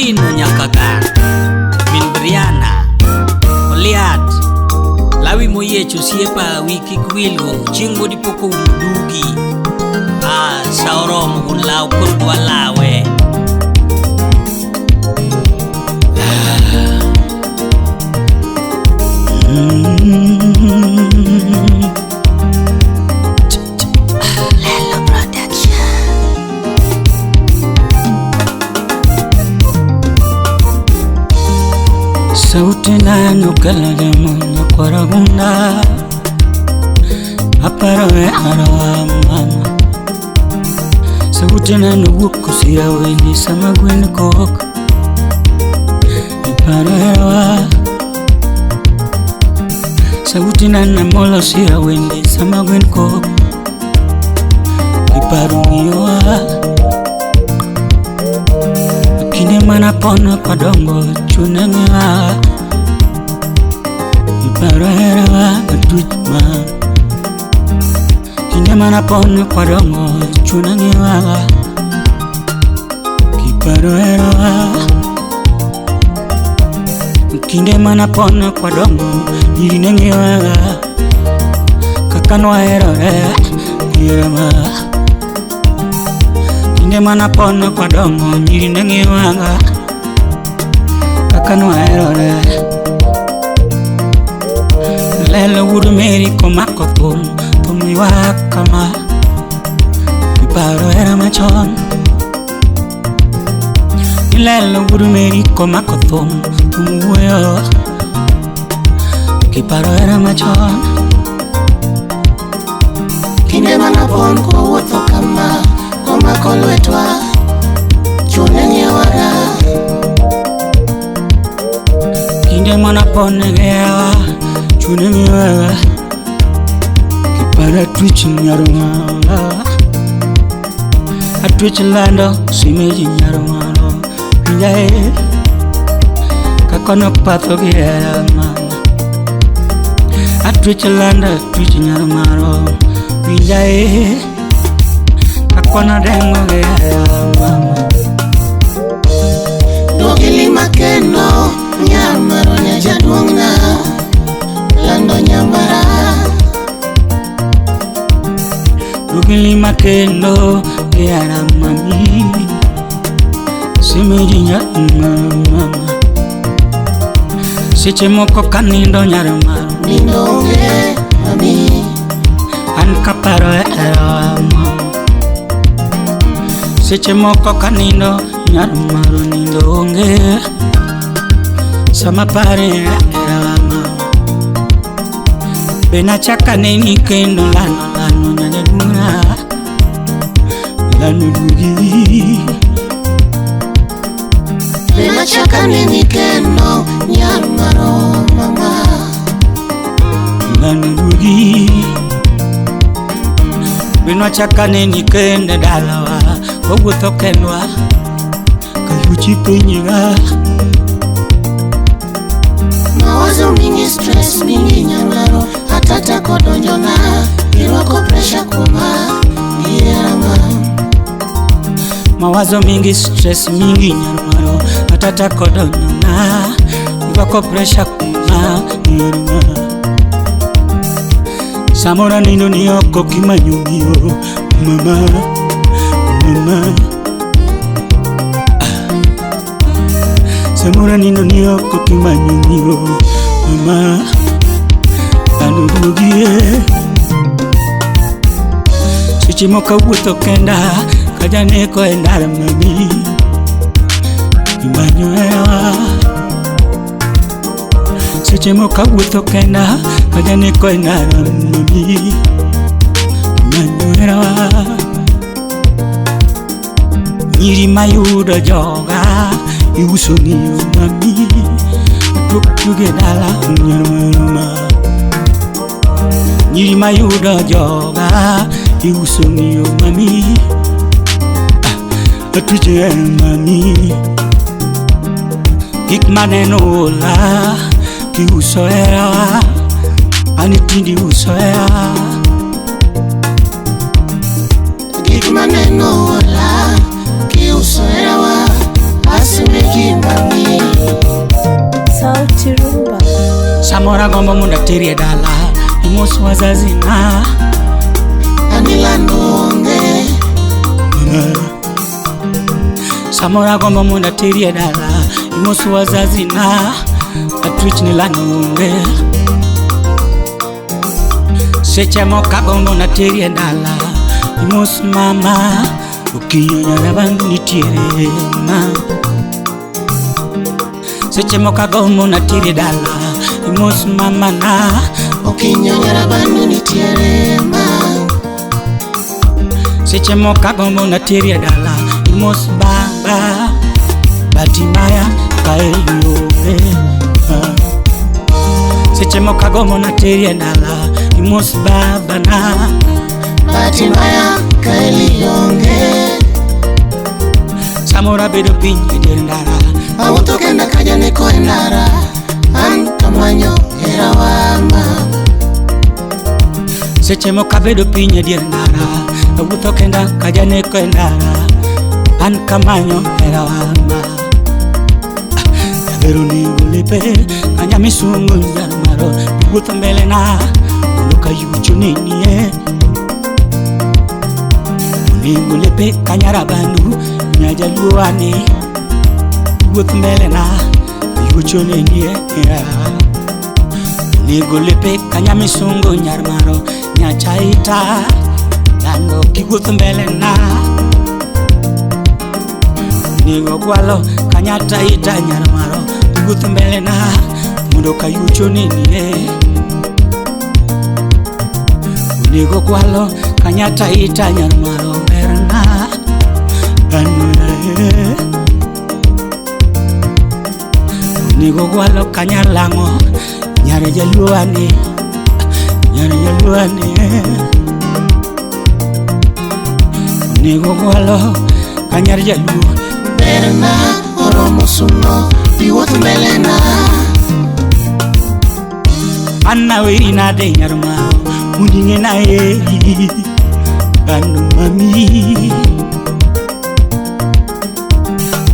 Lino Nyakagar, Min Briana, Oliat, Lawi Moyecho Siepa Wiki Kwilgo, Chingo di Poko Udugi, Saurom Unlau Kurdwa Lawe. Sauti nano kala demona kwaragunda Aparoe arawa mama Sauti nano wukusia wendi sama gwen kok Iparoe arawa Sauti nana molo sia wendi sama gwen kok Iparumiwa Kine mana pono kodongo chunenga Iparahera atujma Kine mana pono kodongo chunenga Iparahera Kine mana pono kodongo chunenga Kakanwa era irama Kinde mana pono kwa dongo nyiri nengi wanga Kakano aerore Lele wudu meri komako Tumi wakama Kiparo era machon Lele wudu meri komako Tumi uyo Kiparo era machon Kinde mana pono kwa woto kama Makolwetwa chunenye wara Kinde mana pone gewa chunenye wara Kipara twitch nyarumala A twitch lando simeji nyarumalo Pinjae Kakono patho gira mama A twitch lando twitch nyarumalo Pinjae Kona dengo gaya mama Dogili makeno Nyamaro nyajaduongna Lando nyamara Dogili makeno Gaya mami Simeji nyamama Siche moko kanindo nyarumaro Nindo nge mami Ankaparo era mama Seche moko kanino nyarumaro nindo onge Sama pare erama Bena chaka neni kendo lano nyanyaduna Lano dugi Bena chaka neni kendo nyarumaro mama Lano dugi Bena chaka neni kendo dalawa Oguto kenwa Kayuchi penyiga Mawazo mingi stress mingi nyangaro Hatata kodonjona Iroko pressure kuma Iyarama Mawazo mingi stress mingi nyangaro Hatata kodonjona Iroko pressure kuma Iyarama Samora nino niyoko kimanyumio Mama Mama Samura nino niyoko kimanyumio Mama Anudugie Suchimoka wuto kenda Kajaneko endara mami Kimanyuewa Suchimoka wuto kenda Kajaneko endara mami Kimanyuewa Nyiri mayudo joga Iuso niyo mami Tuktuge dala nyaruma Nyiri mayudo joga Iuso niyo mami Atuje mami Gik maneno la Kiuso era Anitindi uso era Gik maneno la Kiuso era Asimeji Samora gombo munda tiri dala imosu wazazi na anilandonge Samora gombo munda tiri dala imosu wazazi na atwich ni lanonge Seche moka gombo na tiri dala imosu mama ukiyo nyara bandu nitiere ma Seche moka gombo na tiri dala imosu mama na ukiyo nyara bandu nitiere ma Seche moka gombo na tiri dala imosu baba Batimaya kaelioge Seche moka gombo na tiri dala imosu baba na Batimaya kaelioge Samora bedo pinyi dendara Awuto kenda kaja neko endara Antamanyo erawama Seche moka bedo pinyi dendara Awuto kenda kaja neko endara Ankamanyo erawama Pero ningu lepe kanya misungu nzarmaro Awuto mbele na Uluka yuchu nini Ningu lepe kanya rabandu Nyajaluane Wuth mbele na yucho nini Ningu lepe kanya misungu nyarmaro Nyachaita Dando ki wuth mbele na Ningu kwalo kanya taita nyarmaro Wuth mbele na Mundo kayucho nini Ningu kwalo kanya taita nyarmaro berna Nigo gwalo kanyar lango Nyare jaluani Nigo gwalo kanyar jalu Berna oromo suno Biwot melena Anna wirina de nyarma Mundinge na eri Kanu mami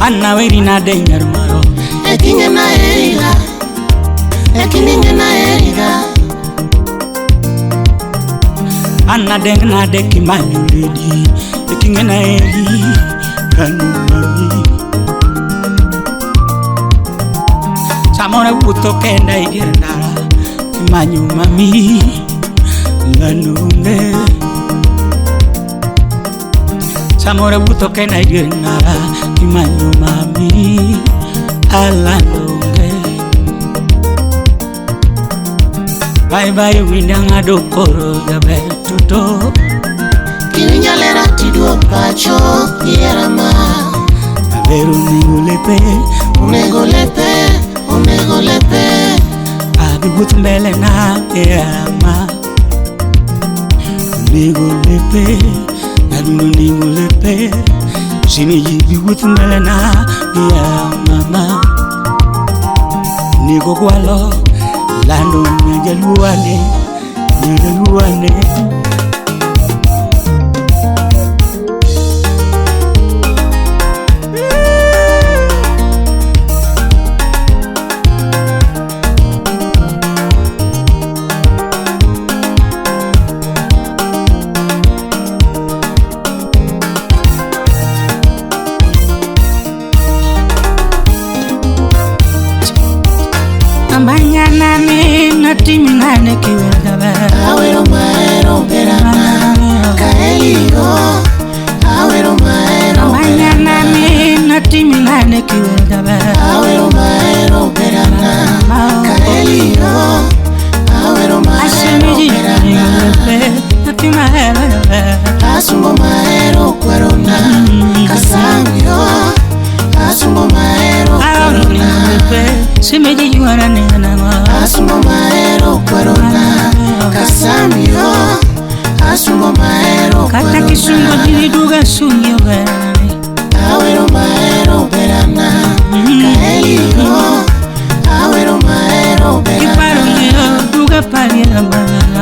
Anna wirina de nyarmaro Ekinge na eriga Ekininge na eriga Anna deng na de kimanyu ledi Ekinge na eri Kanu mami Samora wuto kenda idirndara Kimanyu mami Lanunge Samora wuto kenda idirndara Kimanyu mami Alanunge Bye bye windanga dokoro gabe tuto Kiwinyalera tiduo pacho Yerama Averu ningulepe Unegolepe Abi wuth mbele na Yerama Unegolepe Naduno ningulepe Sini yibi wuth mbele na Yerama Nigo gwalo Lando nyajaluane Ambanyana mi natimi ngane kiwelgabe Awero maero berana Kaeligo Awero maero Ambanyana mi natimi ngane kiwelgabe Awero maero berana Kaeligo Awero maero berana Natima hela Asumbo maero kwerona Kasangyo Asumbo maero kwerona Simeji juara nena Asumbo maero kwerona Kasangyo Asumbo maero kwerona Kata kisungo jini duga sunyo berani Awero maero berana Kaeligo Awero maero berana Kiparo ngeo duga pali na bana